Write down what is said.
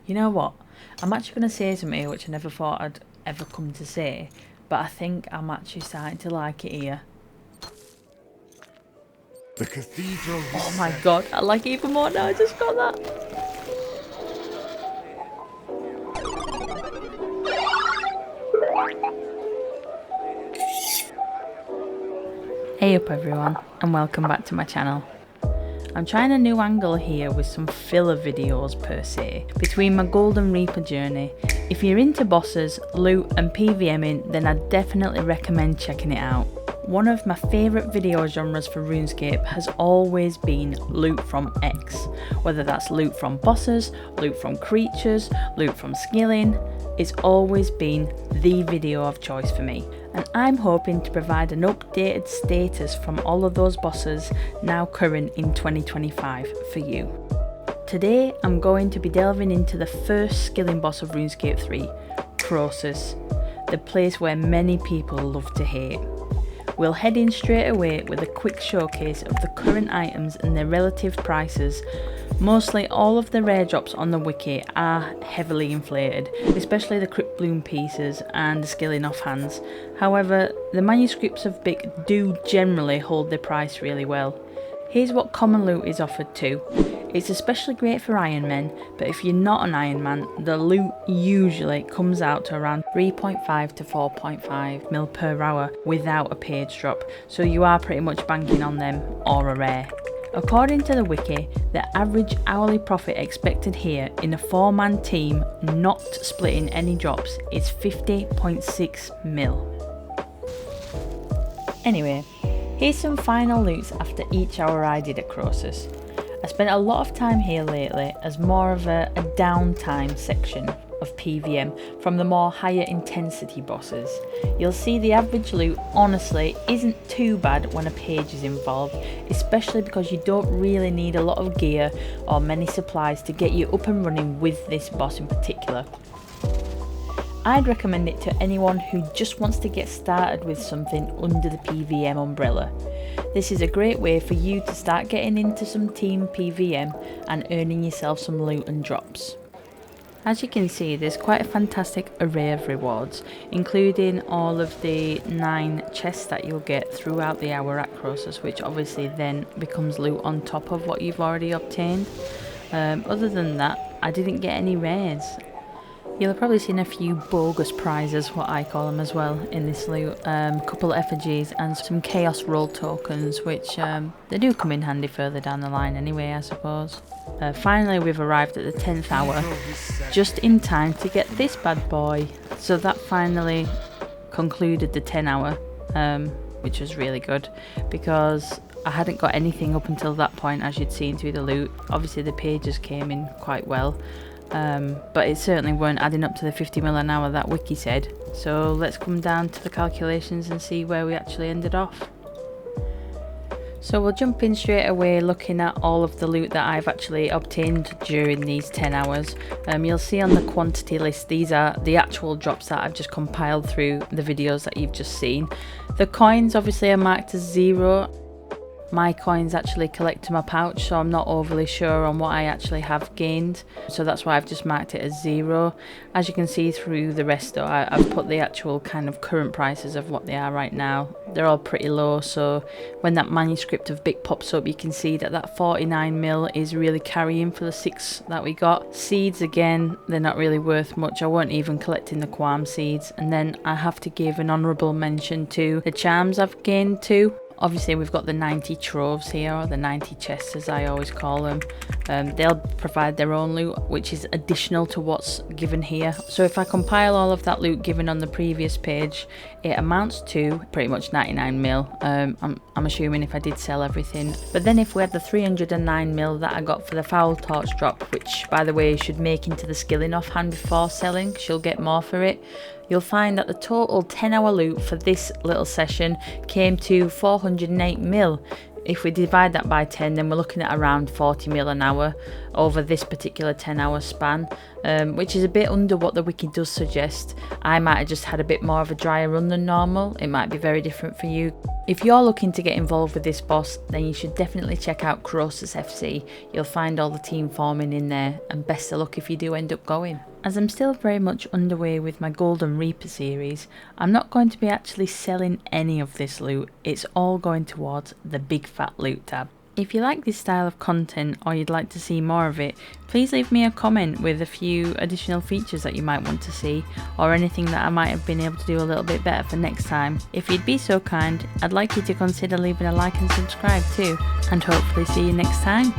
You know what? I'm actually going to say something here which I never thought I'd ever come to say, but I think I'm actually starting to like it here. The cathedral. Oh my god, I like it even more now. I just got that. Hey up everyone, and welcome back to my channel. I'm trying a new angle here with some filler videos per se, between my Golden Reaper journey. If you're into bosses, loot and PVMing, then I definitely recommend checking it out. One of my favourite video genres for RuneScape has always been loot from X, whether that's loot from bosses, loot from creatures, loot from skilling. It's always been the video of choice for me, and I'm hoping to provide an updated status from all of those bosses now current in 2025 for you. Today I'm going to be delving into the first skilling boss of RuneScape 3, Croesus, the place where many people love to hate. We'll head in straight away with a quick showcase of the current items and their relative prices. Mostly all of the rare drops on the wiki are heavily inflated, especially the Crypt Bloom pieces and the skilling offhands. However, the manuscripts of Bic do generally hold their price really well. Here's what common loot is offered too. It's especially great for Iron Men, but if you're not an Iron Man, the loot usually comes out to around 3.5 to 4.5 mil per hour without a page drop, so you are pretty much banking on them or a rare. According to the wiki, the average hourly profit expected here in a 4-man team not splitting any drops is 50.6 mil. Anyway, here's some final loots after each hour I did at Croesus. I spent a lot of time here lately as more of a downtime section of PVM from the more higher intensity bosses. You'll see the average loot honestly isn't too bad when a page is involved, especially because you don't really need a lot of gear or many supplies to get you up and running with this boss in particular. I'd recommend it to anyone who just wants to get started with something under the PVM umbrella. This is a great way for you to start getting into some team PVM and earning yourself some loot and drops. As you can see, there's quite a fantastic array of rewards, including all of the 9 chests that you'll get throughout the hour at Croesus, which obviously then becomes loot on top of what you've already obtained. Other than that, I didn't get any rares. You'll have probably seen a few bogus prizes, what I call them as well, in this loot. A couple of effigies and some chaos roll tokens, which they do come in handy further down the line anyway, I suppose. Finally, we've arrived at the 10th hour, just in time to get this bad boy. So that finally concluded the 10 hour, which was really good, because I hadn't got anything up until that point, as you'd seen through the loot. Obviously the pages came in quite well. But it certainly weren't adding up to the 50 mil an hour that wiki said. So let's come down to the calculations and see where we actually ended off. So we'll jump in straight away looking at all of the loot that I've actually obtained during these 10 hours. You'll see on the quantity list, these are the actual drops that I've just compiled through the videos that you've just seen. The coins obviously are marked as 0. My coins actually collect to my pouch, so I'm not overly sure on what I actually have gained, so that's why I've just marked it as 0. As you can see through the rest though, I've put the actual kind of current prices of what they are right now. They're all pretty low, so when that manuscript of Bic pops up, you can see that that 49 mil is really carrying for the 6 that we got. Seeds, again, they're not really worth much. I weren't even collecting the Quam seeds. And then I have to give an honourable mention to the charms I've gained too. Obviously we've got the 90 troves here, or the 90 chests as I always call them. They'll provide their own loot, which is additional to what's given here. So if I compile all of that loot given on the previous page, it amounts to pretty much 99 mil. I'm assuming if I did sell everything. But then if we had the 309 mil that I got for the foul torch drop, which by the way should make into the skilling offhand before selling, she'll get more for it. You'll find that the total 10 hour loot for this little session came to 408 mil, If we divide that by 10, then we're looking at around 40 mil an hour over this particular 10-hour span, which is a bit under what the wiki does suggest. I might have just had a bit more of a drier run than normal. It might be very different for you. If you're looking to get involved with this boss, then you should definitely check out Croesus FC. You'll find all the team forming in there, and best of luck if you do end up going. As I'm still very much underway with my Golden Reaper series, I'm not going to be actually selling any of this loot. It's all going towards the big fat loot tab. If you like this style of content or you'd like to see more of it, please leave me a comment with a few additional features that you might want to see, or anything that I might have been able to do a little bit better for next time. If you'd be so kind, I'd like you to consider leaving a like and subscribe too, and hopefully see you next time.